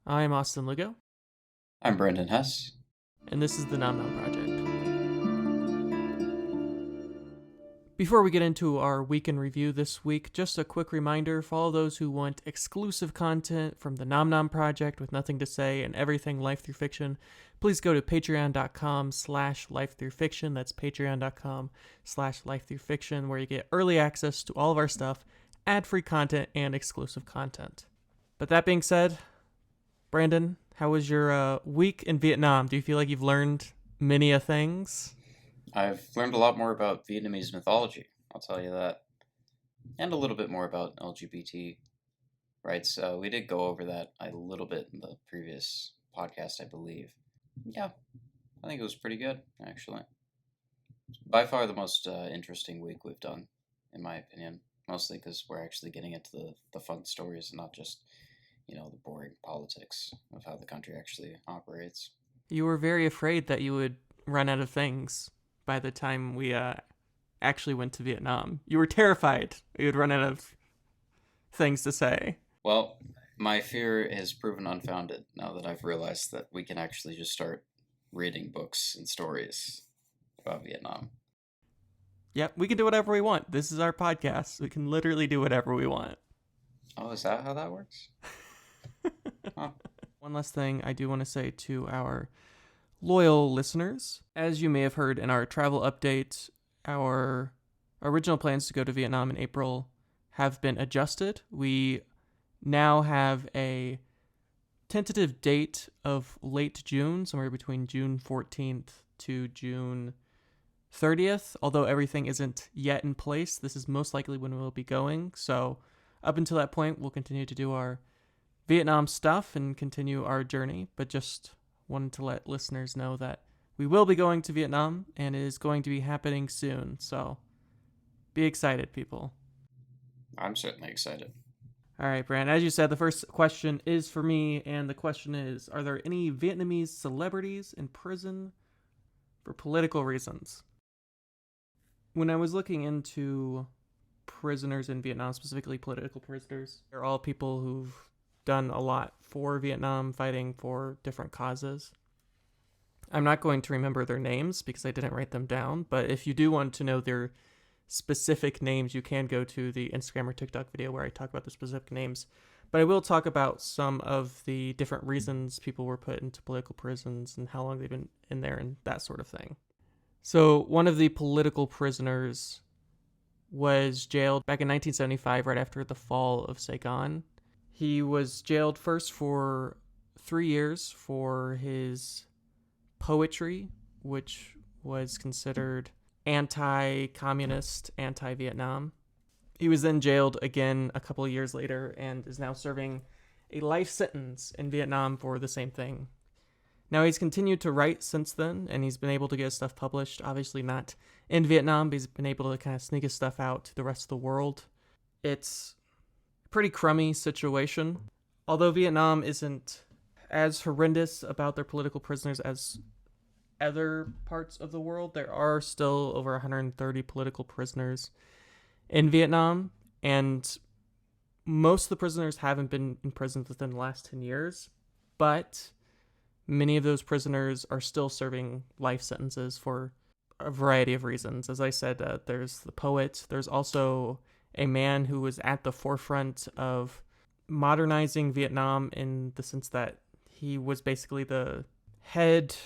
I'm Austin Lugo, I'm Brendan Hess. and this is the Nom Nom Project. Before we get into our week in review this week, just a quick reminder for all those who want exclusive content from the Nom Nom Project with nothing to say and everything life through fiction, please go to patreon.com/lifethroughfiction. That's patreon.com/lifethroughfiction, where you get early access to all of our stuff, ad-free content, and exclusive content. But that being said, Brandon, how was your week in Vietnam? Do you feel like you've learned many a things? I've learned a lot more about Vietnamese mythology, I'll tell you that, and a little bit more about LGBT rights. We did go over that a little bit in the previous podcast, I believe. Yeah, I think it was pretty good, actually. By far the most interesting week we've done, in my opinion, mostly because we're actually getting into the fun stories and not just, the boring politics of how the country actually operates. You were very afraid that you would run out of things by the time we actually went to Vietnam. You were terrified you would run out of things to say. Well, my fear has proven unfounded now that I've realized that we can actually just start reading books and stories about Vietnam. Yep, we can do whatever we want. This is our podcast. We can literally do whatever we want. Oh, is that how that works? Huh. One last thing I do want to say to our loyal listeners. As you may have heard in our travel update, our original plans to go to Vietnam in April have been adjusted. We now have a tentative date of late June, somewhere between June 14th to June 30th. Although everything isn't yet in place, this is most likely when we'll be going. So up until that point, we'll continue to do our Vietnam stuff and continue our journey, but just wanted to let listeners know that we will be going to Vietnam and it is going to be happening soon. So be excited, people. I'm certainly excited. All right, Brand. As you said, the first question is for me, and the question is, are there any Vietnamese celebrities in prison for political reasons? When I was looking into prisoners in Vietnam, specifically political prisoners, they're all people who've done a lot for Vietnam, fighting for different causes. I'm not going to remember their names because I didn't write them down, but if you do want to know their specific names, you can go to the Instagram or TikTok video where I talk about the specific names. But I will talk about some of the different reasons people were put into political prisons and how long they've been in there and that sort of thing. So one of the political prisoners was jailed back in 1975, right after the fall of Saigon. He was jailed first for 3 years for his poetry, which was considered anti-communist, anti-Vietnam. He was then jailed again a couple of years later and is now serving a life sentence in Vietnam for the same thing. Now, he's continued to write since then, and he's been able to get his stuff published. Obviously not in Vietnam, but he's been able to kind of sneak his stuff out to the rest of the world. It's pretty crummy situation. Although Vietnam isn't as horrendous about their political prisoners as other parts of the world, there are still over 130 political prisoners in Vietnam, and most of the prisoners haven't been in prison within the last 10 years, but many of those prisoners are still serving life sentences for a variety of reasons. As I said, there's the poet. There's also a man who was at the forefront of modernizing Vietnam in the sense that he was basically the head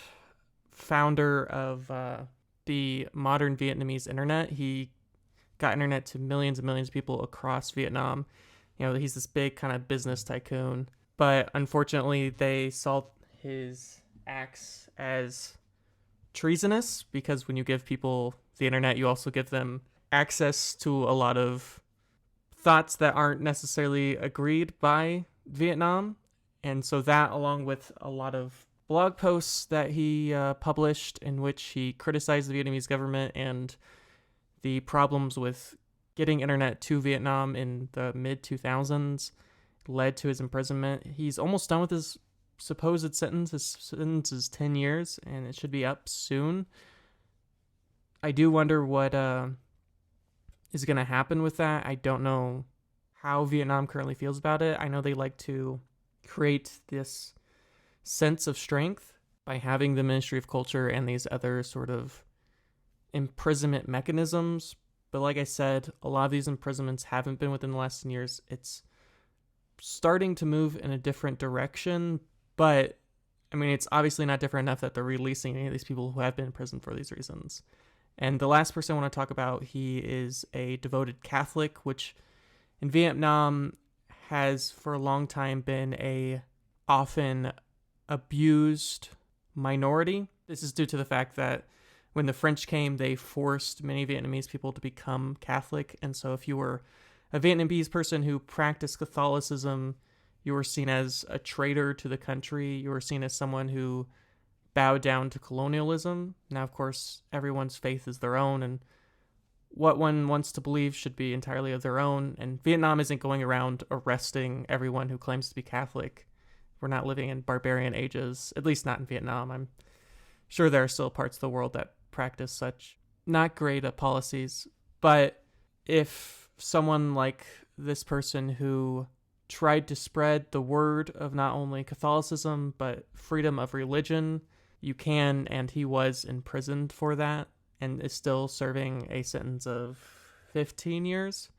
founder of the modern Vietnamese internet. He got internet to millions and millions of people across Vietnam. He's this big kind of business tycoon. But unfortunately, they saw his acts as treasonous because when you give people the internet, you also give them access to a lot of thoughts that aren't necessarily agreed by Vietnam. And so that, along with a lot of blog posts that he published in which he criticized the Vietnamese government and the problems with getting internet to Vietnam in the mid-2000s, led to his imprisonment. He's almost done with his supposed sentence. His sentence is 10 years, and it should be up soon. I do wonder what is going to happen with that. I don't know how Vietnam currently feels about it. I know they like to create this sense of strength by having the Ministry of Culture and these other sort of imprisonment mechanisms. But like I said, a lot of these imprisonments haven't been within the last 10 years. It's starting to move in a different direction, but I mean, it's obviously not different enough that they're releasing any of these people who have been in prison for these reasons. And the last person I want to talk about, he is a devoted Catholic, which in Vietnam has for a long time been a often abused minority. This is due to the fact that when the French came, they forced many Vietnamese people to become Catholic. And so if you were a Vietnamese person who practiced Catholicism, you were seen as a traitor to the country. You were seen as someone who bowed down to colonialism. Now, of course, everyone's faith is their own, and what one wants to believe should be entirely of their own. And Vietnam isn't going around arresting everyone who claims to be Catholic. We're not living in barbarian ages, at least not in Vietnam. I'm sure there are still parts of the world that practice such not great policies. But if someone like this person who tried to spread the word of not only Catholicism, but freedom of religion, you can, and he was imprisoned for that and is still serving a sentence of 15 years.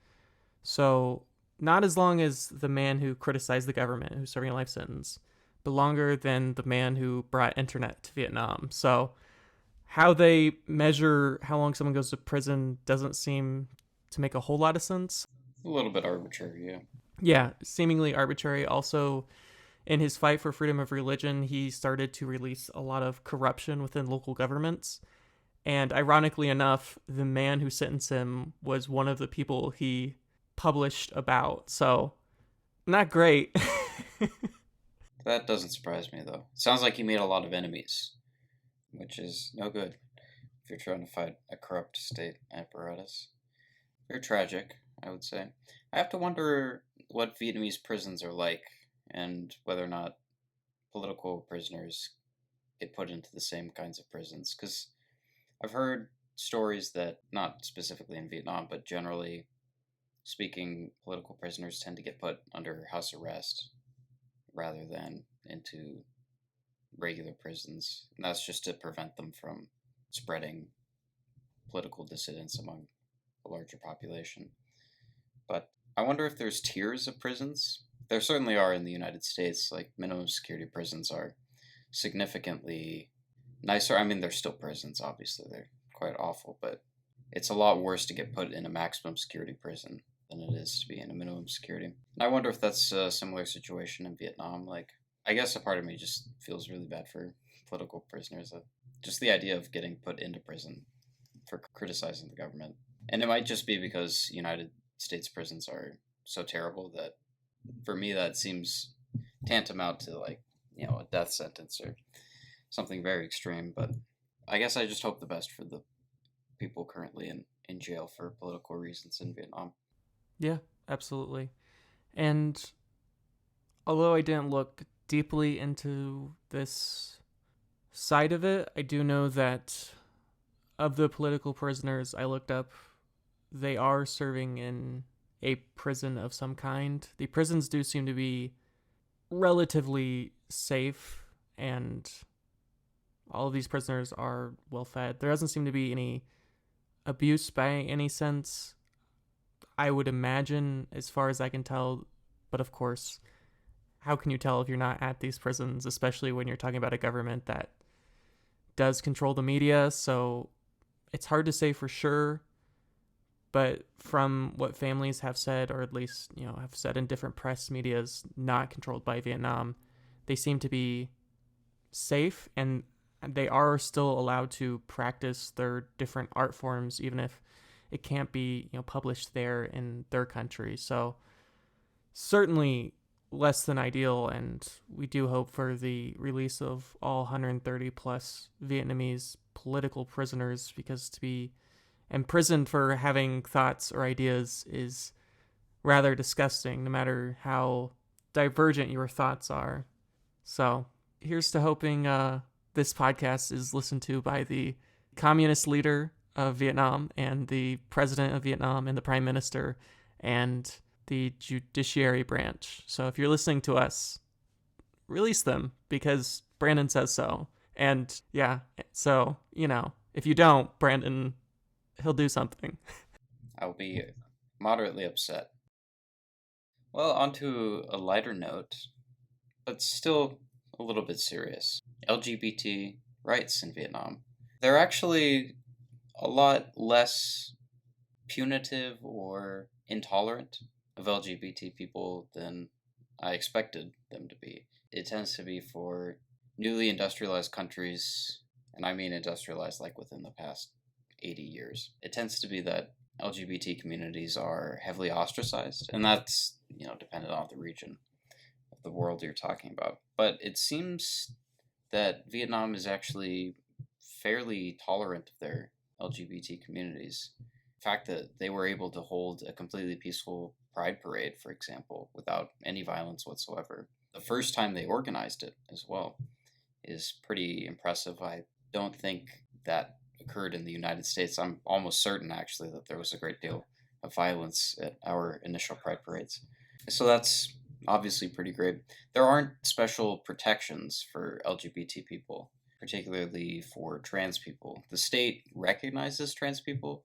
So not as long as the man who criticized the government, who's serving a life sentence, but longer than the man who brought internet to Vietnam. So how they measure how long someone goes to prison doesn't seem to make a whole lot of sense. A little bit arbitrary, yeah. Yeah, seemingly arbitrary. Also, in his fight for freedom of religion, he started to release a lot of corruption within local governments. And ironically enough, the man who sentenced him was one of the people he published about. So, not great. That doesn't surprise me, though. Sounds like he made a lot of enemies, which is no good if you're trying to fight a corrupt state apparatus. Very tragic, I would say. I have to wonder what Vietnamese prisons are like and whether or not political prisoners get put into the same kinds of prisons. Because I've heard stories that, not specifically in Vietnam, but generally speaking, political prisoners tend to get put under house arrest rather than into regular prisons. And that's just to prevent them from spreading political dissidents among a larger population. But I wonder if there's tiers of prisons. There certainly are in the United States. Like, minimum security prisons are significantly nicer. I mean, they're still prisons, obviously. They're quite awful, but it's a lot worse to get put in a maximum security prison than it is to be in a minimum security. And I wonder if that's a similar situation in Vietnam. Like, I guess a part of me just feels really bad for political prisoners. Just the idea of getting put into prison for criticizing the government. And it might just be because United States prisons are so terrible that, for me, that seems tantamount to, like, you know, a death sentence or something very extreme. But I guess I just hope the best for the people currently in jail for political reasons in Vietnam. Yeah, absolutely. And although I didn't look deeply into this side of it, I do know that of the political prisoners I looked up, they are serving in a prison of some kind. The prisons do seem to be relatively safe, and all of these prisoners are well fed. There doesn't seem to be any abuse by any sense, I would imagine, as far as I can tell. But of course, how can you tell if you're not at these prisons, especially when you're talking about a government that does control the media? So it's hard to say for sure. But from what families have said, or at least, you know, have said in different press medias not controlled by Vietnam, they seem to be safe, and they are still allowed to practice their different art forms, even if it can't be, you know, published there in their country. So certainly less than ideal, and we do hope for the release of all 130 plus Vietnamese political prisoners, because to be imprisoned for having thoughts or ideas is rather disgusting, no matter how divergent your thoughts are. So here's to hoping this podcast is listened to by the communist leader of Vietnam and the president of Vietnam and the prime minister and the judiciary branch. So if you're listening to us, release them because Brandon says so. And yeah, so, if you don't, Brandon, he'll do something. I'll be moderately upset. Well, onto a lighter note, but still a little bit serious. LGBT rights in Vietnam. They're actually a lot less punitive or intolerant of LGBT people than I expected them to be. It tends to be for newly industrialized countries, and I mean industrialized like within the past 80 years. It tends to be that LGBT communities are heavily ostracized, and that's, dependent on the region of the world you're talking about. But it seems that Vietnam is actually fairly tolerant of their LGBT communities. The fact that they were able to hold a completely peaceful pride parade, for example, without any violence whatsoever, the first time they organized it as well, is pretty impressive. I don't think that occurred in the United States. I'm almost certain, actually, that there was a great deal of violence at our initial pride parades. So that's obviously pretty great. There aren't special protections for LGBT people, particularly for trans people. The state recognizes trans people,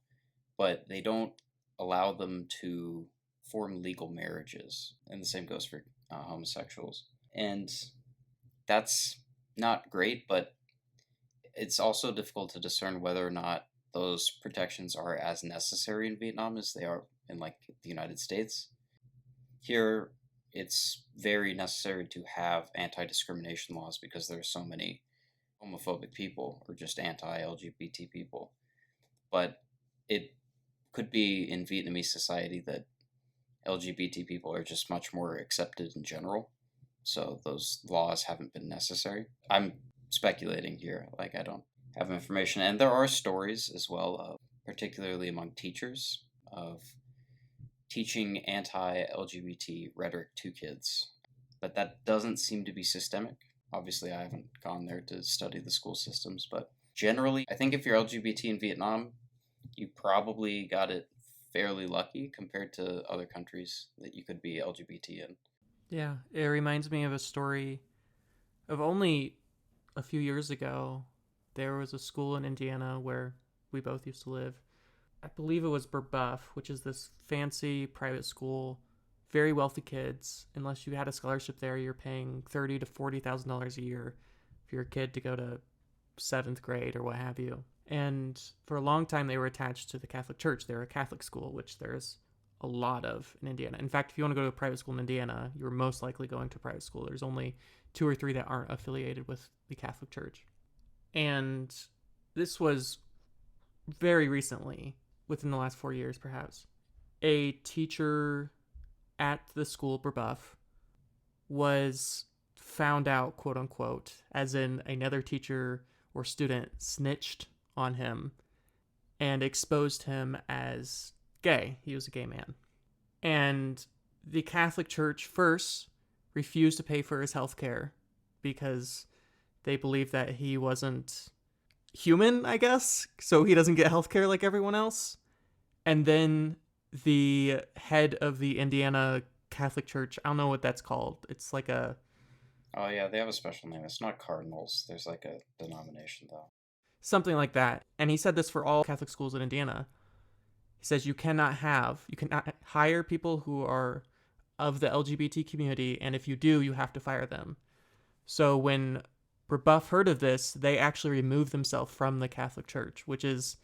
but they don't allow them to form legal marriages. And the same goes for homosexuals. And that's not great, but it's also difficult to discern whether or not those protections are as necessary in Vietnam as they are in, like, the United States. Here, it's very necessary to have anti-discrimination laws because there are so many homophobic people or just anti-LGBT people. But it could be in Vietnamese society that LGBT people are just much more accepted in general, so those laws haven't been necessary. I'm speculating here, like I don't have information. And there are stories as well, particularly among teachers, of teaching anti-LGBT rhetoric to kids. But that doesn't seem to be systemic. Obviously, I haven't gone there to study the school systems, but generally, I think if you're LGBT in Vietnam, you probably got it fairly lucky compared to other countries that you could be LGBT in. Yeah, it reminds me of a story of only a few years ago. There was a school in Indiana where we both used to live. I believe it was Brebeuf, which is this fancy private school, very wealthy kids. Unless you had a scholarship there, you're paying $30,000 to $40,000 a year for your kid to go to 7th grade or what have you. And for a long time, they were attached to the Catholic Church. They're a Catholic school, which there's a lot of in Indiana. In fact, if you want to go to a private school in Indiana, you're most likely going to a private school. There's only 2 or 3 that aren't affiliated with the Catholic Church. And this was very recently, within the last 4 years perhaps. A teacher at the school, Brebeuf, was found out, quote unquote, as in another teacher or student snitched on him and exposed him as gay. He was a gay man. And the Catholic Church first refused to pay for his health care because they believed that he wasn't human, I guess, so he doesn't get health care like everyone else. And then the head of the Indiana Catholic Church, I don't know what that's called. It's like a... Oh, yeah, they have a special name. It's not cardinals. There's like a denomination, though. Something like that. And he said this for all Catholic schools in Indiana. He says you cannot hire people who are of the LGBT community, and if you do, you have to fire them. So when Brebeuf heard of this, they actually removed themselves from the Catholic Church, which is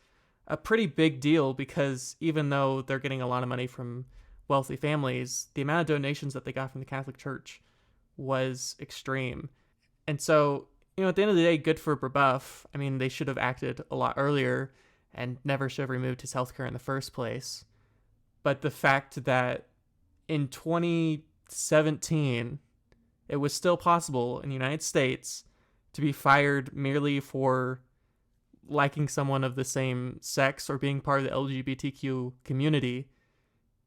a pretty big deal because even though they're getting a lot of money from wealthy families, the amount of donations that they got from the Catholic Church was extreme. And so, at the end of the day, good for Brebeuf. I mean, they should have acted a lot earlier and never should have removed his healthcare in the first place. But the fact that in 2017, it was still possible in the United States to be fired merely for liking someone of the same sex or being part of the LGBTQ community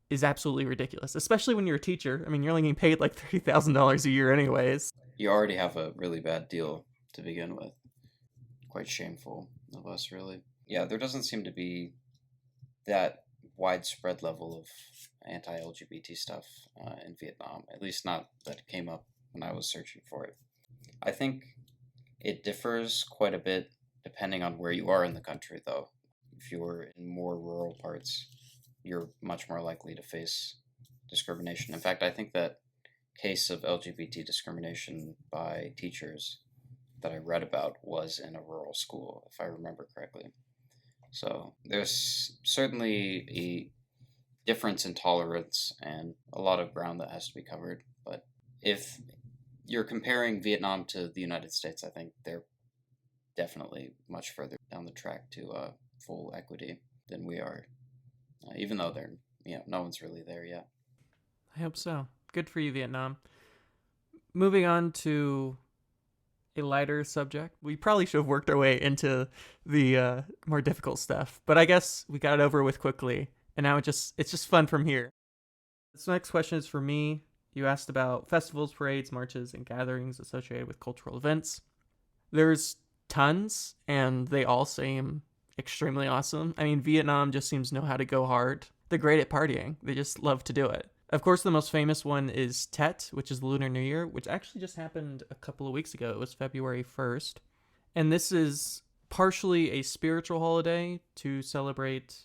is absolutely ridiculous, especially when you're a teacher. I mean, you're only getting paid like $30,000 a year anyways. You already have a really bad deal to begin with. Quite shameful of us, really. Yeah, there doesn't seem to be that widespread level of anti-LGBT stuff in Vietnam, at least not that came up when I was searching for it. I think it differs quite a bit depending on where you are in the country, though. If you're in more rural parts, you're much more likely to face discrimination. In fact, I think that case of LGBT discrimination by teachers that I read about was in a rural school, if I remember correctly. So there's certainly a difference in tolerance and a lot of ground that has to be covered. But if you're comparing Vietnam to the United States, I think they're definitely much further down the track to full equity than we are, even though they're no one's really there yet. I hope so. Good for you, Vietnam. Moving on to a lighter subject. We probably should have worked our way into the more difficult stuff, but I guess we got it over with quickly, and now it's just fun from here. This next question is for me. You asked about festivals, parades, marches, and gatherings associated with cultural events. There's tons, and they all seem extremely awesome. I mean, Vietnam just seems to know how to go hard. They're great at partying. They just love to do it. Of course, the most famous one is Tet, which is the Lunar New Year, which actually just happened a couple of weeks ago. It was February 1st. And this is partially a spiritual holiday to celebrate.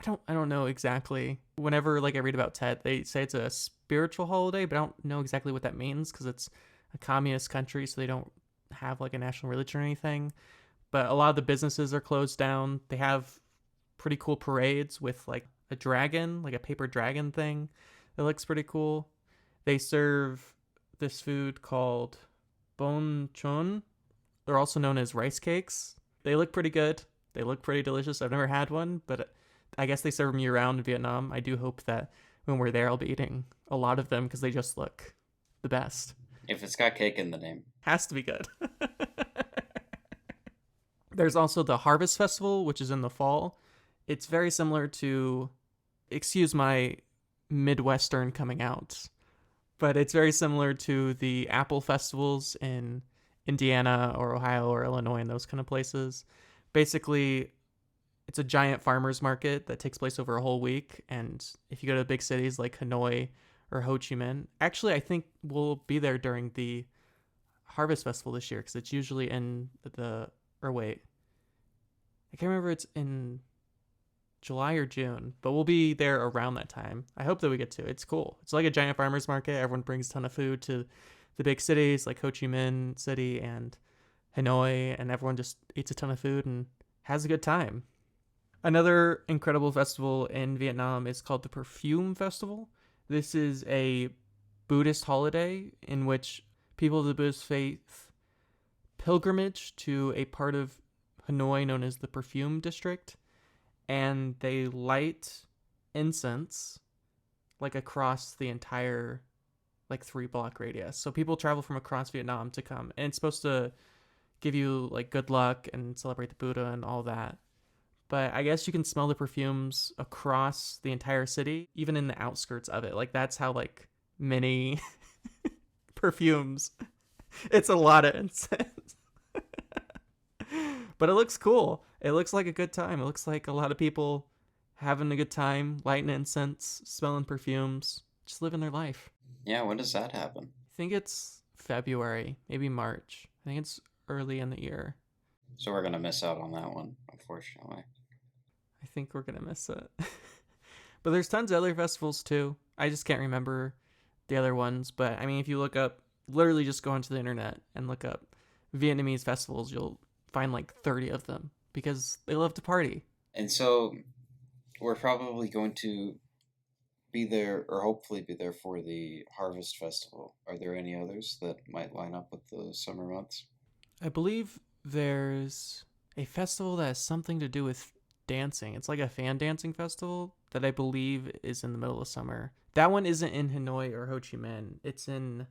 I don't know exactly. Whenever I read about Tet, they say it's a spiritual holiday, but I don't know exactly what that means because it's a communist country, so they don't have a national religion or anything. But a lot of the businesses are closed down. They have pretty cool parades with a dragon, a paper dragon thing. It looks pretty cool. They serve this food called bon chon. They're also known as rice cakes. They look pretty good. They look pretty delicious. I've never had one, but I guess they serve them year-round in Vietnam. I do hope that when we're there, I'll be eating a lot of them because they just look the best. If it's got cake in the name. Has to be good. There's also the Harvest Festival, which is in the fall. It's very similar to, excuse my Midwestern coming out, but it's very similar to the Apple festivals in Indiana or Ohio or Illinois and those kind of places. Basically, it's a giant farmer's market that takes place over a whole week. And if you go to big cities like Hanoi or Ho Chi Minh, actually, I think we'll be there during the Harvest Festival this year because it's usually in I can't remember, it's in July or June, but we'll be there around that time. I hope that we get to. It's cool. It's like a giant farmer's market. Everyone brings a ton of food to the big cities like Ho Chi Minh City and Hanoi, and everyone just eats a ton of food and has a good time. Another incredible festival in Vietnam is called the Perfume Festival. This is a Buddhist holiday in which people of the Buddhist faith pilgrimage to a part of Hanoi known as the Perfume District, and they light incense across the entire 3-block radius. So people travel from across Vietnam to come, and it's supposed to give you good luck and celebrate the Buddha and all that. But I guess you can smell the perfumes across the entire city, even in the outskirts of it. That's how many perfumes. It's a lot of incense. But it looks cool. It looks like a good time. It looks like a lot of people having a good time, lighting incense, smelling perfumes, just living their life. Yeah, when does that happen? I think it's February, maybe March. I think it's early in the year. So we're going to miss out on that one, unfortunately. I think we're going to miss it. But there's tons of other festivals too. I just can't remember the other ones. But I mean, if you look up, literally just go onto the internet and look up Vietnamese festivals, you'll find 30 of them because they love to party. And so we're probably going to be there, or hopefully be there, for the Harvest Festival. Are there any others that might line up with the summer months? I believe there's a festival that has something to do with dancing. It's like a fan dancing festival that I believe is in the middle of summer. That one isn't in Hanoi or Ho Chi Minh. It's in,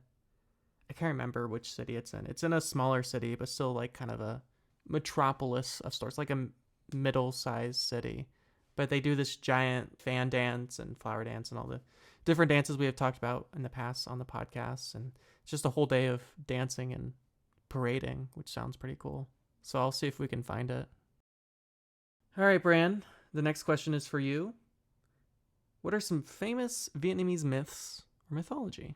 I can't remember which city it's in. It's in a smaller city, but still kind of a metropolis of stores, like a middle-sized city. But they do this giant fan dance and flower dance and all the different dances we have talked about in the past on the podcast. And it's just a whole day of dancing and parading, which sounds pretty cool. So I'll see if we can find it. All right, Bran, the next question is for you. What are some famous Vietnamese myths or mythology?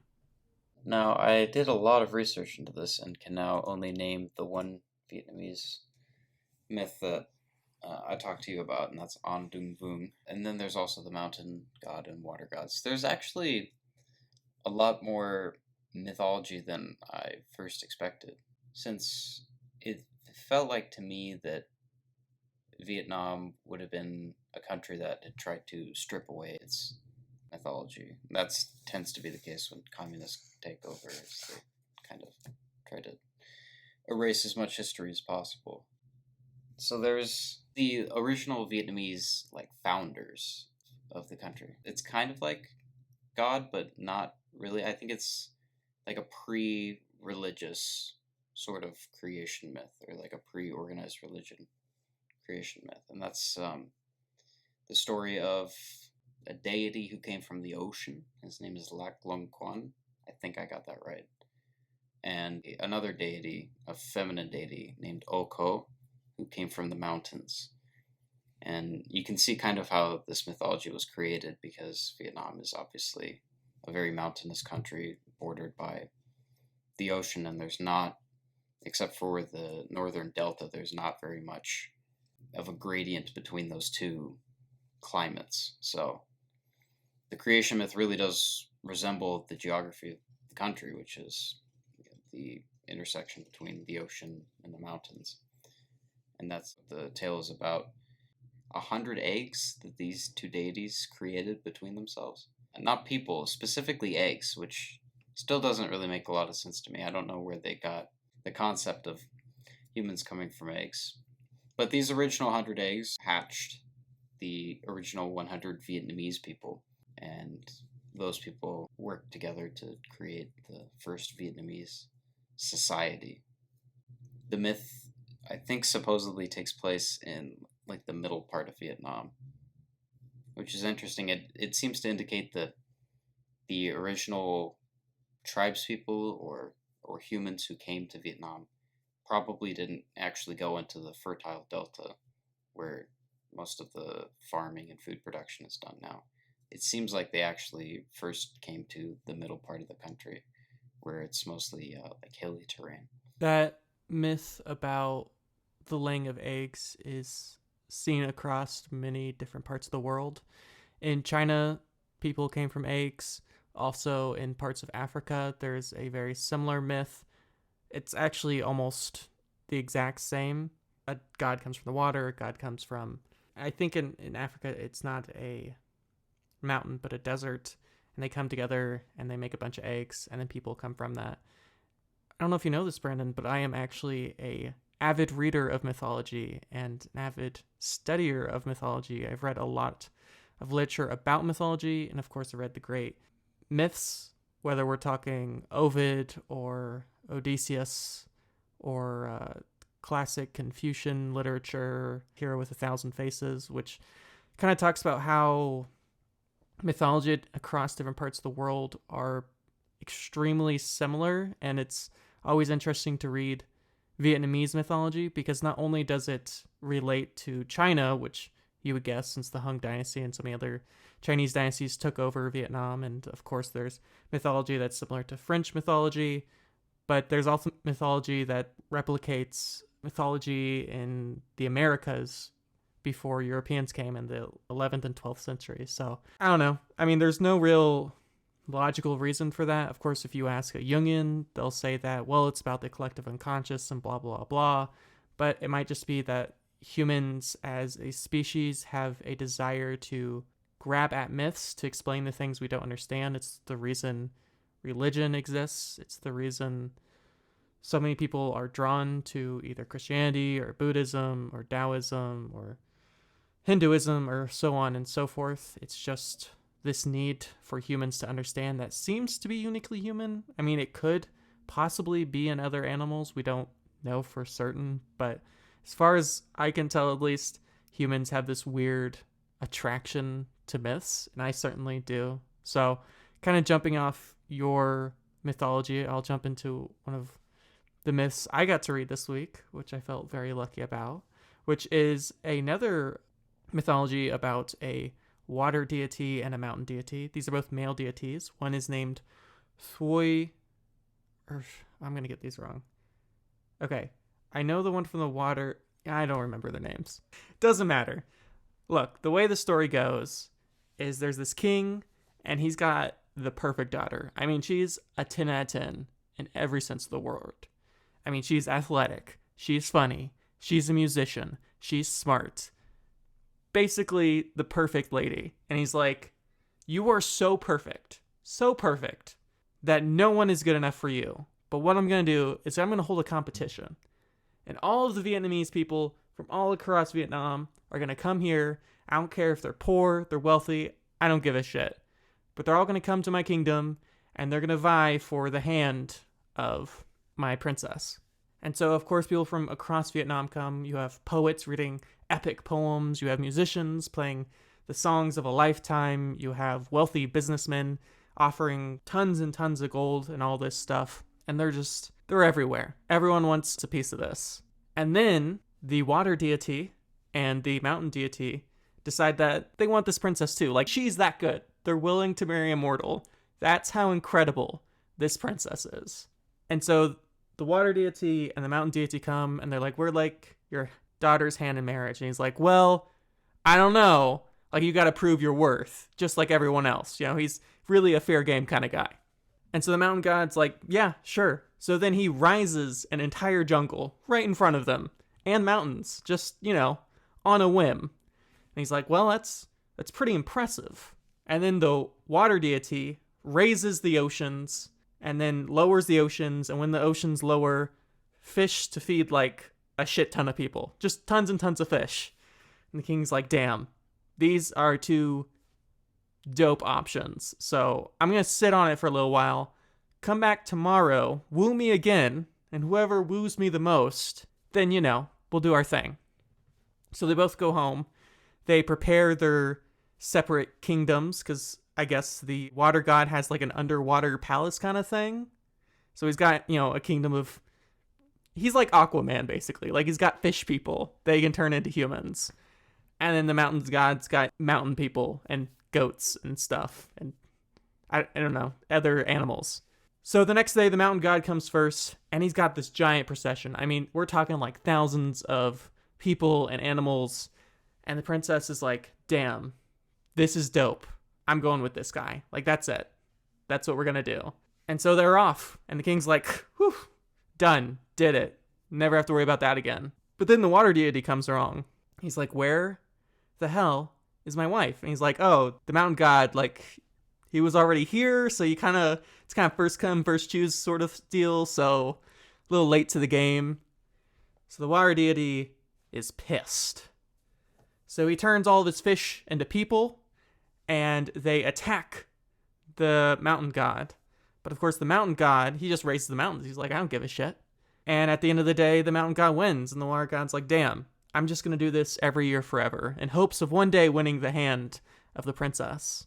Now, I did a lot of research into this and can now only name the one Vietnamese myth that I talked to you about, and that's An Dung Vung. And then there's also the mountain god and water gods. There's actually a lot more mythology than I first expected, since it felt like to me that Vietnam would have been a country that had tried to strip away its mythology. That tends to be the case when communists take over, is they kind of try to erase as much history as possible. So there's the original Vietnamese like founders of the country. It's kind of like God, but not really. I think it's like a pre-religious sort of creation myth, or like a pre-organized religion creation myth, and that's the story of a deity who came from the ocean. His name is Lac Long Quan. I think I got that right. And another deity, a feminine deity named Oko, who came from the mountains. And you can see kind of how this mythology was created, because Vietnam is obviously a very mountainous country bordered by the ocean, and there's not, except for the northern delta, there's not very much of a gradient between those two climates. So the creation myth really does resemble the geography of the country, which is the intersection between the ocean and the mountains. And that's what the tale is about. 100 eggs that these two deities created between themselves. And not people, specifically eggs, which still doesn't really make a lot of sense to me. I don't know where they got the concept of humans coming from eggs. But these original 100 eggs hatched the original 100 Vietnamese people, and those people worked together to create the first Vietnamese society. The myth, I think, supposedly takes place in like the middle part of Vietnam, which is interesting. It seems to indicate that the original tribespeople or humans who came to Vietnam probably didn't actually go into the fertile delta where most of the farming and food production is done now. It seems like they actually first came to the middle part of the country where it's mostly like hilly terrain. That myth about the laying of eggs is seen across many different parts of the world. In China, people came from eggs. Also, in parts of Africa, there's a very similar myth. It's actually almost the exact same. A god comes from the water, a god comes from. I think in Africa, it's not a mountain, but a desert. And they come together and they make a bunch of eggs, and then people come from that. I don't know if you know this, Brandon, but I am actually a avid reader of mythology and an avid studier of mythology. I've read a lot of literature about mythology, and of course I read the great myths, whether we're talking Ovid or Odysseus or classic Confucian literature, Hero with a Thousand Faces, which kind of talks about how mythology across different parts of the world are extremely similar, and it's always interesting to read Vietnamese mythology because not only does it relate to China, which you would guess since the Hung Dynasty and so many other Chinese dynasties took over Vietnam, and of course there's mythology that's similar to French mythology, but there's also mythology that replicates mythology in the Americas before Europeans came in the 11th and 12th centuries. So I don't know. I mean, there's no real logical reason for that. Of course, if you ask a Jungian, they'll say that, well, it's about the collective unconscious and blah, blah, blah. But it might just be that humans as a species have a desire to grab at myths to explain the things we don't understand. It's the reason religion exists. It's the reason so many people are drawn to either Christianity or Buddhism or Taoism or Hinduism or so on and so forth. It's just this need for humans to understand that seems to be uniquely human. I mean, it could possibly be in other animals. We don't know for certain, but as far as I can tell, at least, humans have this weird attraction to myths, and I certainly do. So, kind of jumping off your mythology, I'll jump into one of the myths I got to read this week, which I felt very lucky about, which is another mythology about a water deity and a mountain deity. These are both male deities. One is named Thuy I'm going to get these wrong. Okay. I know the one from the water. I don't remember their names. Doesn't matter. Look, the way the story goes is there's this king, and he's got the perfect daughter. I mean, she's a 10 out of 10 in every sense of the word. I mean, she's athletic. She's funny. She's a musician. She's smart. Basically, the perfect lady. And he's like, you are so perfect, that no one is good enough for you. But what I'm going to do is I'm going to hold a competition. And all of the Vietnamese people from all across Vietnam are going to come here. I don't care if they're poor, they're wealthy. I don't give a shit. But they're all going to come to my kingdom, and they're going to vie for the hand of my princess. And so, of course, people from across Vietnam come. You have poets reading epic poems. You have musicians playing the songs of a lifetime. You have wealthy businessmen offering tons and tons of gold and all this stuff. And they're everywhere. Everyone wants a piece of this. And then the water deity and the mountain deity decide that they want this princess too. Like, she's that good. They're willing to marry a mortal. That's how incredible this princess is. And so the water deity and the mountain deity come, and they're like, we're like your daughter's hand in marriage. And he's like, well, I don't know. Like, you got to prove your worth, just like everyone else. You know, he's really a fair game kind of guy. And so the mountain god's like, yeah, sure. So then he rises an entire jungle right in front of them, and mountains, just, on a whim. And he's like, well, that's pretty impressive. And then the water deity raises the oceans and then lowers the oceans. And when the oceans lower, fish to feed like a shit ton of people, just tons and tons of fish. And the king's like, damn, these are two dope options. So I'm going to sit on it for a little while, come back tomorrow, woo me again, and whoever woos me the most, then, we'll do our thing. So they both go home. They prepare their separate kingdoms, because I guess the water god has like an underwater palace kind of thing. So he's got, a kingdom of... He's like Aquaman, basically. Like, he's got fish people they can turn into humans. And then the mountain god's got mountain people and goats and stuff. And I don't know, other animals. So the next day, the mountain god comes first, and he's got this giant procession. I mean, we're talking like thousands of people and animals. And the princess is like, damn, this is dope. I'm going with this guy. Like, that's it. That's what we're going to do. And so they're off. And the king's like, whew, done. Did it. Never have to worry about that again. But then the water deity comes along. He's like, where the hell is my wife? And he's like, oh, the mountain god, like, he was already here. So it's kind of first come, first choose sort of deal. So a little late to the game. So the water deity is pissed. So he turns all of his fish into people, and they attack the mountain god. But of course, the mountain god, he just raises the mountains. He's like, I don't give a shit. And at the end of the day, the mountain god wins, and the water god's like, damn, I'm just going to do this every year forever, in hopes of one day winning the hand of the princess.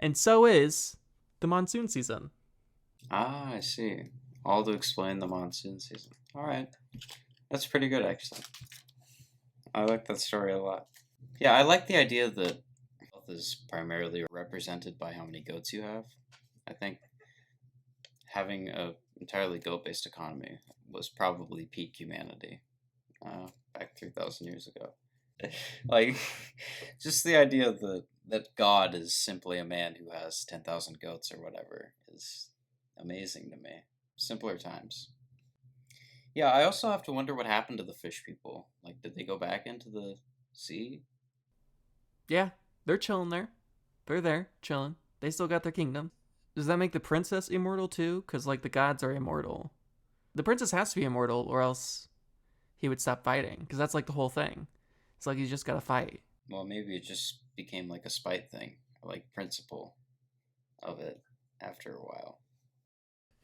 And so is the monsoon season. Ah, I see. All to explain the monsoon season. All right. That's pretty good, actually. I like that story a lot. Yeah, I like the idea that health is primarily represented by how many goats you have. I think having a entirely goat-based economy was probably peak humanity back 3,000 years ago. Like, just the idea that God is simply a man who has 10,000 goats or whatever is amazing to me. Simpler times. Yeah, I also have to wonder what happened to the fish people. Like, did they go back into the sea? Yeah, they're chilling there. They're there, chilling. They still got their kingdom. Does that make the princess immortal too? Because, like, the gods are immortal. The princess has to be immortal, or else he would stop fighting. Because that's, like, the whole thing. It's like, he's just gotta fight. Well, maybe it just became like a spite thing, like principle of it after a while.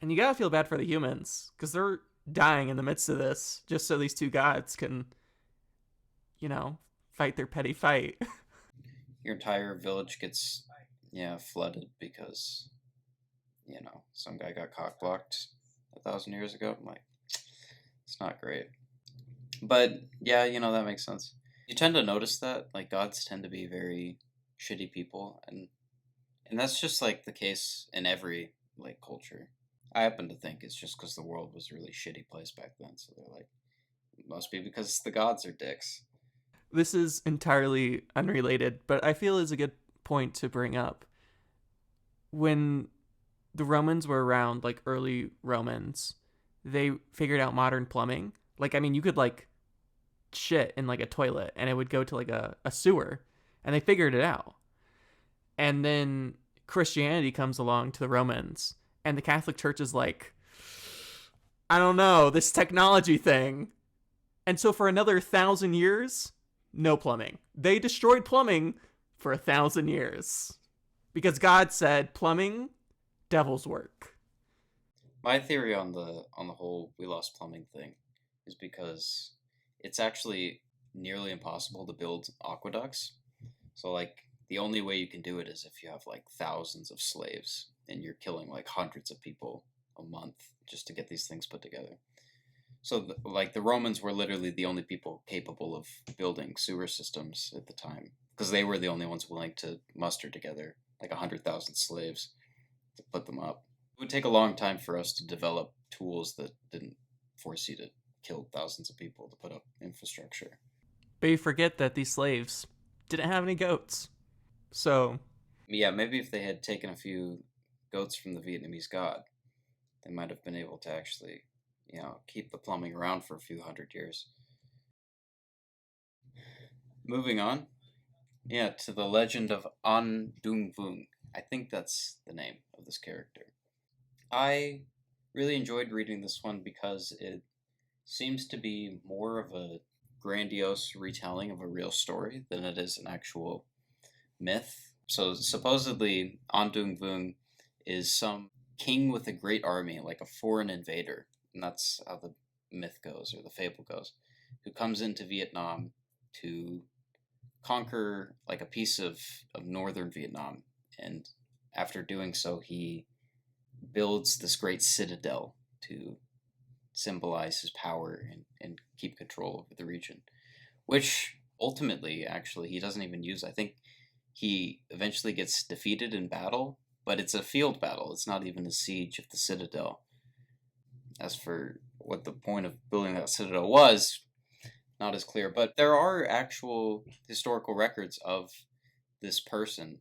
And you gotta feel bad for the humans, because they're dying in the midst of this, just so these two gods can, fight their petty fight. Your entire village gets, flooded because, some guy got cock-blocked 1,000 years ago. I'm like, it's not great. But, yeah, that makes sense. You tend to notice that, like, gods tend to be very shitty people, and that's just, like, the case in every, like, culture. I happen to think it's just because the world was a really shitty place back then. So they're like, must be because the gods are dicks. This is entirely unrelated, but I feel is a good point to bring up. When the Romans were around, like early Romans, they figured out modern plumbing. Like, I mean, you could like shit in like a toilet and it would go to like a sewer, and they figured it out. And then Christianity comes along to the Romans, and the Catholic Church is like, I don't know, this technology thing. And so for another 1,000 years, no plumbing. They destroyed plumbing for 1,000 years because God said plumbing, devil's work. My theory on the whole we lost plumbing thing is because it's actually nearly impossible to build aqueducts. So like the only way you can do it is if you have like thousands of slaves and you're killing like hundreds of people a month just to get these things put together. So like the Romans were literally the only people capable of building sewer systems at the time because they were the only ones willing to muster together like 100,000 slaves to put them up. It would take a long time for us to develop tools that didn't force you to kill thousands of people to put up infrastructure. But you forget that these slaves didn't have any goats. So, Yeah, maybe if they had taken a few goats from the Vietnamese god, they might have been able to actually, keep the plumbing around for a few hundred years. Moving on, yeah, to the legend of An Dung Vung. I think that's the name of this character. I really enjoyed reading this one because it seems to be more of a grandiose retelling of a real story than it is an actual myth. So supposedly, Andung Vung is some king with a great army, like a foreign invader, and that's how the myth goes or the fable goes, who comes into Vietnam to conquer like a piece of northern Vietnam, and after doing so, he builds this great citadel to symbolize his power and keep control over the region, which ultimately, actually, he doesn't even use. I think he eventually gets defeated in battle, but it's a field battle. It's not even a siege of the citadel. As for what the point of building that citadel was, not as clear. But there are actual historical records of this person,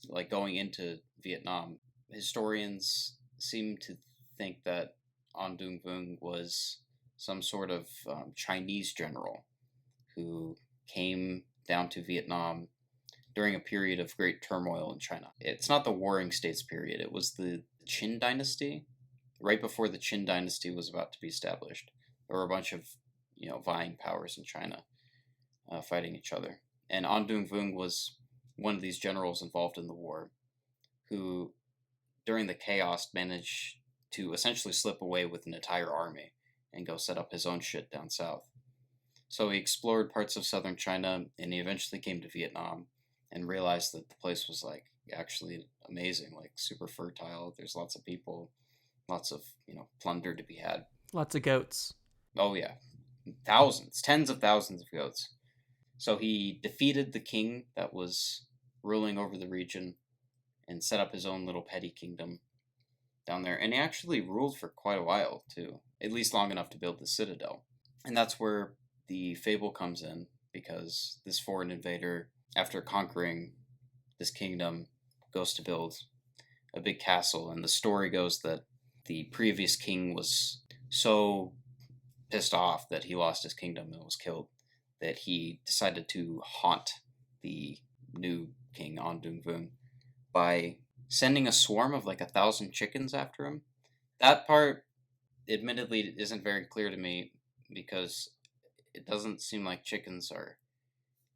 like going into Vietnam. Historians seem to think that An Dung Vung was some sort of Chinese general who came down to Vietnam during a period of great turmoil in China. It's not the Warring States period, it was the Qin dynasty. Right before the Qin dynasty was about to be established, there were a bunch of vying powers in China fighting each other. And An Dung Vung was one of these generals involved in the war who, during the chaos, managed to essentially slip away with an entire army and go set up his own shit down south. So he explored parts of southern China and he eventually came to Vietnam and realized that the place was like actually amazing, like super fertile. There's lots of people, lots of, plunder to be had. lots of goats. Oh, yeah. Thousands, tens of thousands of goats. So he defeated the king that was ruling over the region and set up his own little petty kingdom down there. And he actually ruled for quite a while, too, at least long enough to build the citadel. And that's where the fable comes in, because this foreign invader, after conquering this kingdom, goes to build a big castle. And the story goes that the previous king was so pissed off that he lost his kingdom and was killed that he decided to haunt the new king, An Dung Vung, by sending a swarm of like 1,000 chickens after him. That part, admittedly, isn't very clear to me because it doesn't seem like chickens are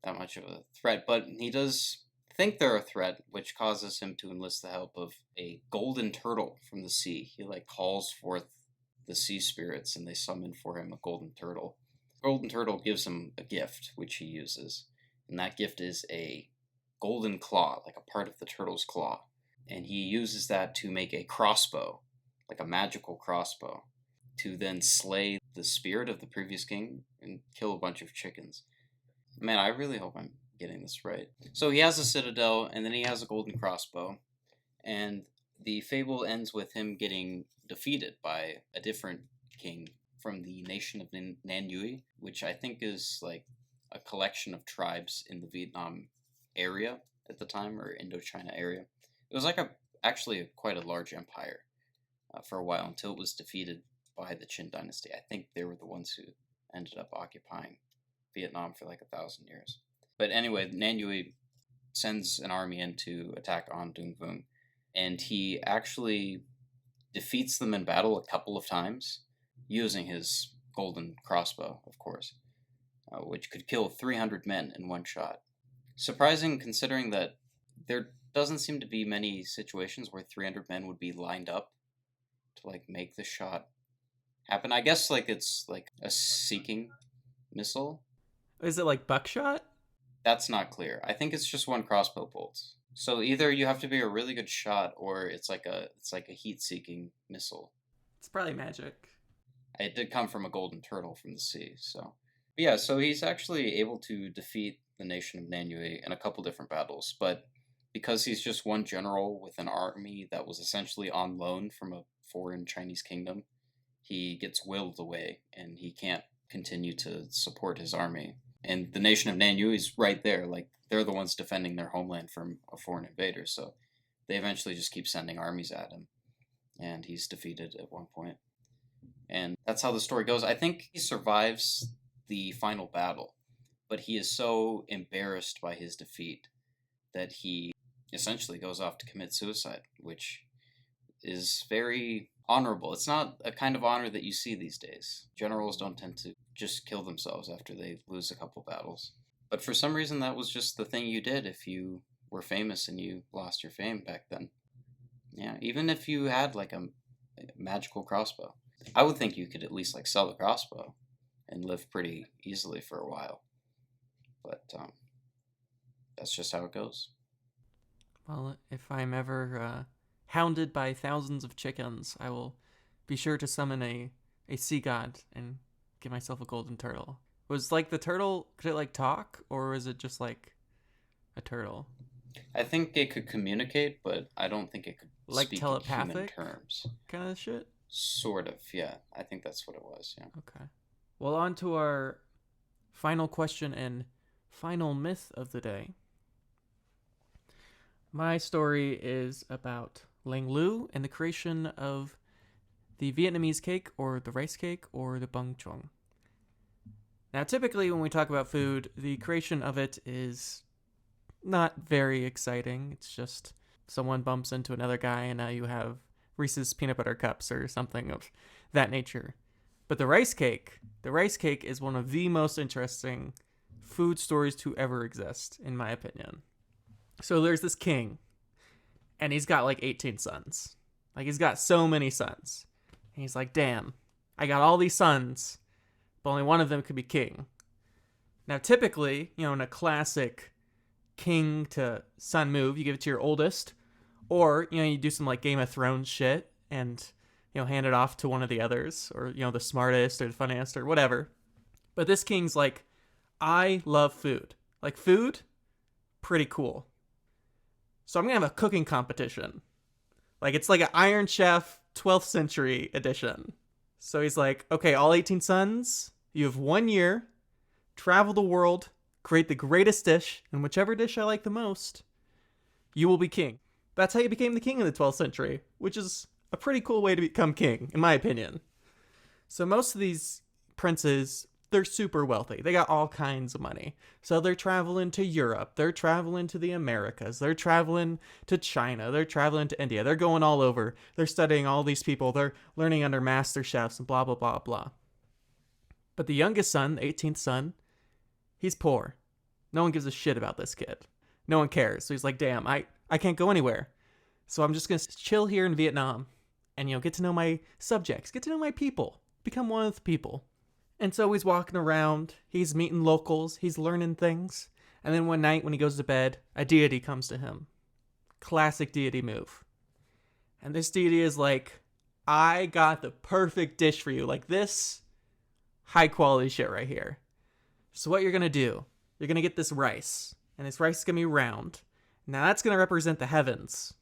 that much of a threat, but he does think they're a threat, which causes him to enlist the help of a golden turtle from the sea. He like calls forth the sea spirits and they summon for him a golden turtle. The golden turtle gives him a gift, which he uses, and that gift is a golden claw, like a part of the turtle's claw. And he uses that to make a crossbow, like a magical crossbow, to then slay the spirit of the previous king and kill a bunch of chickens. Man, I really hope I'm getting this right. So he has a citadel, and then he has a golden crossbow, and the fable ends with him getting defeated by a different king from the nation of Nan Yui, which I think is like a collection of tribes in the Vietnam area at the time, or Indochina area. It was like quite a large empire for a while until it was defeated by the Qin dynasty. I think they were the ones who ended up occupying Vietnam for like 1,000 years. But anyway, Nan Yui sends an army in to attack on Dung Vung, and he actually defeats them in battle a couple of times, using his golden crossbow, of course, which could kill 300 men in one shot. Surprising, considering that there doesn't seem to be many situations where 300 men would be lined up to like make the shot happen. I guess like it's like a seeking missile. Is it like buckshot? That's not clear. I think it's just one crossbow bolt. So either you have to be a really good shot, or it's like a heat-seeking missile. It's probably magic. It did come from a golden turtle from the sea. So yeah, so he's actually able to defeat the nation of Nan Yui in a couple different battles, but because he's just one general with an army that was essentially on loan from a foreign Chinese kingdom, he gets willed away and he can't continue to support his army. And the nation of Nan Yui is right there, like they're the ones defending their homeland from a foreign invader, so they eventually just keep sending armies at him, and he's defeated at one point. And that's how the story goes. I think he survives the final battle, but he is so embarrassed by his defeat that he essentially goes off to commit suicide, which is very honorable. It's not a kind of honor that you see these days. Generals don't tend to just kill themselves after they lose a couple battles. But for some reason, that was just the thing you did if you were famous and you lost your fame back then. Yeah, even if you had like a magical crossbow, I would think you could at least like sell the crossbow and live pretty easily for a while. But that's just how it goes. Well, if I'm ever hounded by thousands of chickens, I will be sure to summon a sea god and get myself a golden turtle. Was like the turtle, could it like talk, or is it just like a turtle? I think it could communicate, but I don't think it could like speak telepathic in human terms. Kind of shit? Sort of, yeah. I think that's what it was, yeah. Okay. Well, on to our final question and final myth of the day. My story is about Lang Lu and the creation of the Vietnamese cake, or the rice cake, or the bung choong. Now, typically when we talk about food, the creation of it is not very exciting. It's just someone bumps into another guy and now you have Reese's peanut butter cups or something of that nature. But the rice cake is one of the most interesting food stories to ever exist, in my opinion. So there's this king, and he's got like 18 sons. Like, he's got so many sons. And he's like, damn, I got all these sons, but only one of them could be king. Now, typically, in a classic king to son move, you give it to your oldest, or, you do some like Game of Thrones shit and, hand it off to one of the others, or, the smartest or the funniest or whatever. But this king's like, I love food. Like, food, pretty cool. So I'm going to have a cooking competition. Like, it's like an Iron Chef 12th century edition. So he's like, okay, all 18 sons, you have 1 year, travel the world, create the greatest dish, and whichever dish I like the most, you will be king. That's how you became the king in the 12th century, which is a pretty cool way to become king, in my opinion. So most of these princes, they're super wealthy. They got all kinds of money. So they're traveling to Europe. They're traveling to the Americas. They're traveling to China. They're traveling to India. They're going all over. They're studying all these people. They're learning under master chefs and blah, blah, blah, blah. But the youngest son, the 18th son, he's poor. No one gives a shit about this kid. No one cares. So he's like, damn, I can't go anywhere. So I'm just going to chill here in Vietnam and, get to know my subjects, get to know my people, become one of the people. And so he's walking around, he's meeting locals, he's learning things. And then one night when he goes to bed, a deity comes to him. Classic deity move. And this deity is like, I got the perfect dish for you. Like this high quality shit right here. So what you're going to do, you're going to get this rice. And this rice is going to be round. Now that's going to represent the heavens.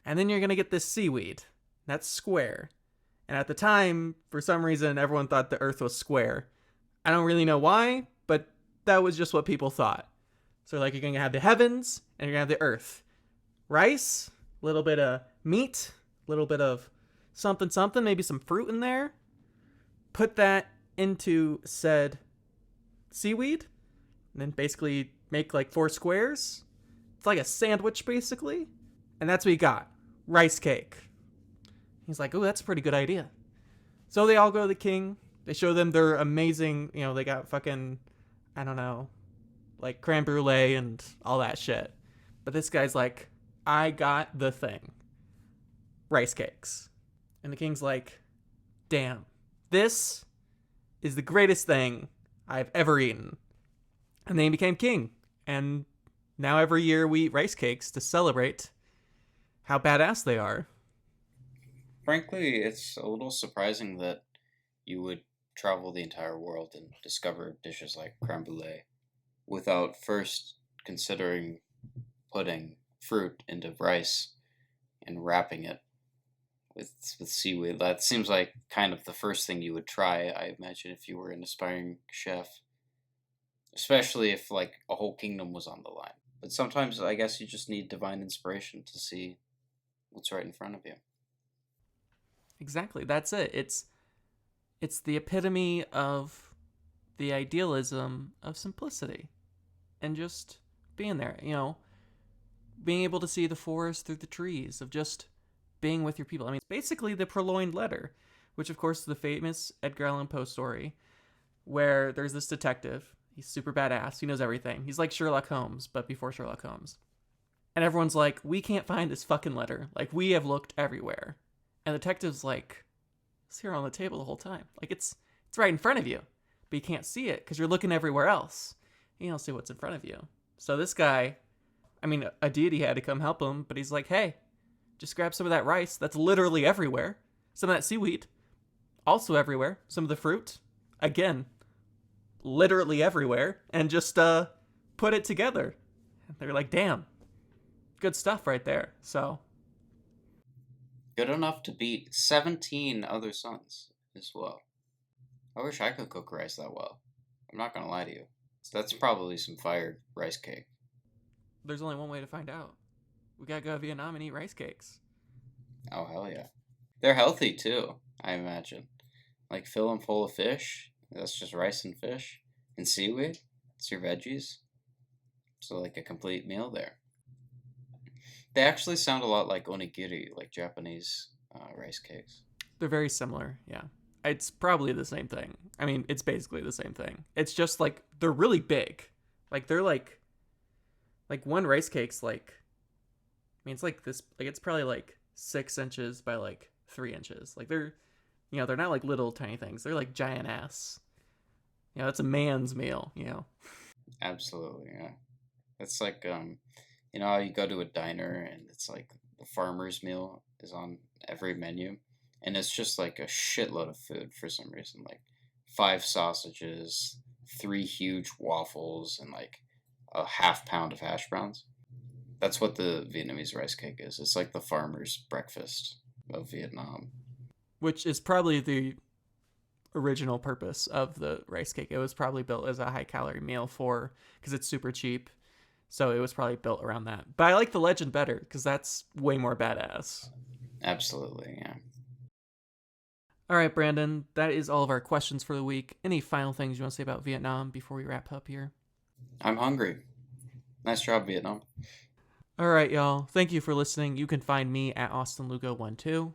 And then you're going to get this seaweed. That's square. And at the time, for some reason, everyone thought the earth was square. I don't really know why, but that was just what people thought. So like you're going to have the heavens and you're going to have the earth. Rice, a little bit of meat, a little bit of something, maybe some fruit in there. Put that into said seaweed. And then basically make like 4 squares. It's like a sandwich basically. And that's what you got. Rice cake. He's like, oh, that's a pretty good idea. So they all go to the king. They show them their amazing, they got fucking, I don't know, like creme brulee and all that shit. But this guy's like, I got the thing. Rice cakes. And the king's like, damn, this is the greatest thing I've ever eaten. And then he became king. And now every year we eat rice cakes to celebrate how badass they are. Frankly, it's a little surprising that you would travel the entire world and discover dishes like creme brulee without first considering putting fruit into rice and wrapping it with seaweed. That seems like kind of the first thing you would try, I imagine, if you were an aspiring chef. Especially if, like, a whole kingdom was on the line. But sometimes, I guess, you just need divine inspiration to see what's right in front of you. Exactly, that's it. It's the epitome of the idealism of simplicity. And just being there, being able to see the forest through the trees, of just being with your people. I mean, it's basically the Purloined Letter, which, of course, is the famous Edgar Allan Poe story, where there's this detective. He's super badass. He knows everything. He's like Sherlock Holmes, but before Sherlock Holmes. And everyone's like, we can't find this fucking letter. Like, we have looked everywhere. And the detective's like, it's here on the table the whole time. Like, it's right in front of you. But you can't see it because you're looking everywhere else. You don't see what's in front of you. So this guy, I mean, a deity had to come help him, but he's like, hey, just grab some of that rice that's literally everywhere. Some of that seaweed, also everywhere. Some of the fruit, again, literally everywhere. And just put it together. And they're like, damn, good stuff right there. So good enough to beat 17 other sons as well. I wish I could cook rice that well. I'm not going to lie to you. So that's probably some fire rice cake. There's only one way to find out. We gotta go to Vietnam and eat rice cakes. Oh, hell yeah. They're healthy too, I imagine. Like, fill them full of fish. That's just rice and fish. And seaweed. It's your veggies. So, like, a complete meal there. They actually sound a lot like onigiri, like Japanese rice cakes. They're very similar, yeah. It's probably the same thing. I mean, it's basically the same thing. It's just, like, they're really big. Like, they're, like one rice cake's, like, I mean, it's, like, this, like, it's probably, like, 6 inches by, like, 3 inches. Like, they're, they're not, like, little tiny things. They're, like, giant ass. It's a man's meal, Absolutely, yeah. It's like, how you go to a diner and it's like the farmer's meal is on every menu, and it's just like a shitload of food for some reason, like 5 sausages, 3 huge waffles, and like a half pound of hash browns. That's what the Vietnamese rice cake is. It's like the farmer's breakfast of Vietnam. Which is probably the original purpose of the rice cake. It was probably built as a high-calorie meal because it's super cheap. So it was probably built around that. But I like the legend better because that's way more badass. Absolutely, yeah. All right, Brandon, that is all of our questions for the week. Any final things you want to say about Vietnam before we wrap up here? I'm hungry. Nice job, Vietnam. All right, y'all. Thank you for listening. You can find me at AustinLugo12.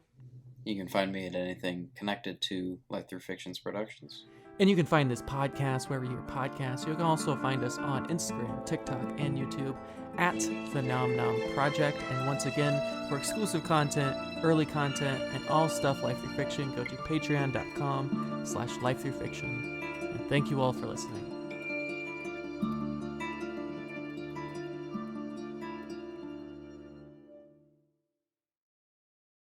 You can find me at anything connected to Life Through Fictions Productions. And you can find this podcast wherever you hear podcasts. You can also find us on Instagram, TikTok, and YouTube at the Nom Nom Project. And once again, for exclusive content, early content, and all stuff Life Through Fiction, go to patreon.com/lifethroughfiction. And thank you all for listening.